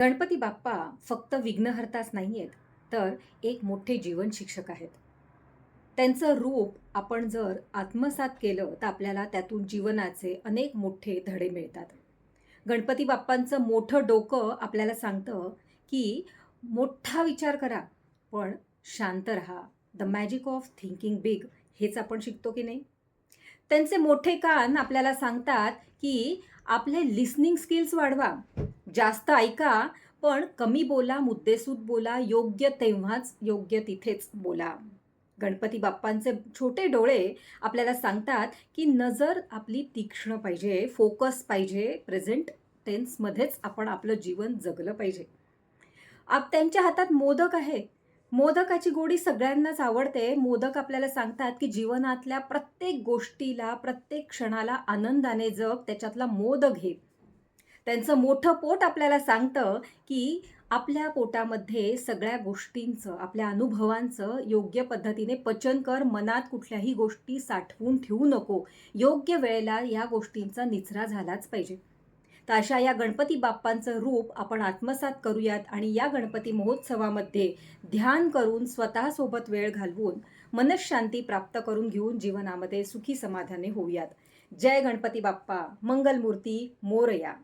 गणपती बाप्पा फक्त विघ्नहर्ताच नाहीयेत, तर एक मोठे जीवन शिक्षक आहेत. त्यांचं रूप आपण जर आत्मसात केलं, तर आपल्याला त्यातून जीवनाचे अनेक मोठे धडे मिळतात. गणपती बाप्पांचं मोठं डोकं आपल्याला सांगतं, की मोठा विचार करा, पण शांत राहा. The magic of thinking big हेच आपण शिकतो की नाही? त्यांचे मोठे कान आपल्याला सांगतात, की आपले लिसनिंग स्किल्स वाढवा. जास्त ऐका, पण कमी बोला, मुद्देसूद बोला, योग्य तेव्हाच योग्य तिथेच बोला. गणपती बाप्पांचे छोटे डोळे आपल्याला सांगतात, की नजर आपली तीक्ष्ण पाहिजे, फोकस पाहिजे, प्रेझेंट टेन्समध्येच आपण आपलं जीवन जगलं पाहिजे. त्यांच्या हातात मोदक आहे. मोदकाची गोडी सगळ्यांनाच आवडते. मोदक आपल्याला सांगतात, की जीवनातल्या प्रत्येक गोष्टीला, प्रत्येक क्षणाला आनंदाने जग, त्याच्यातला मोद घे. त्यांचं मोठं पोट आपल्याला सांगतं, की आपल्या पोटामध्ये सगळ्या गोष्टींचं, आपल्या अनुभवांचं योग्य पद्धतीने पचन कर. मनात कुठल्याही गोष्टी साठवून ठेवू नको. योग्य वेळेला या गोष्टींचा निचरा झालाच पाहिजे. तर अशा या गणपती बाप्पांचं रूप आपण आत्मसात करूयात आणि या गणपती महोत्सवामध्ये ध्यान करून स्वतःसोबत वेळ घालवून मनःशांती प्राप्त करून घेऊन जीवनामध्ये सुखी समाधानी होऊयात. जय गणपती बाप्पा, मंगलमूर्ती मोरया.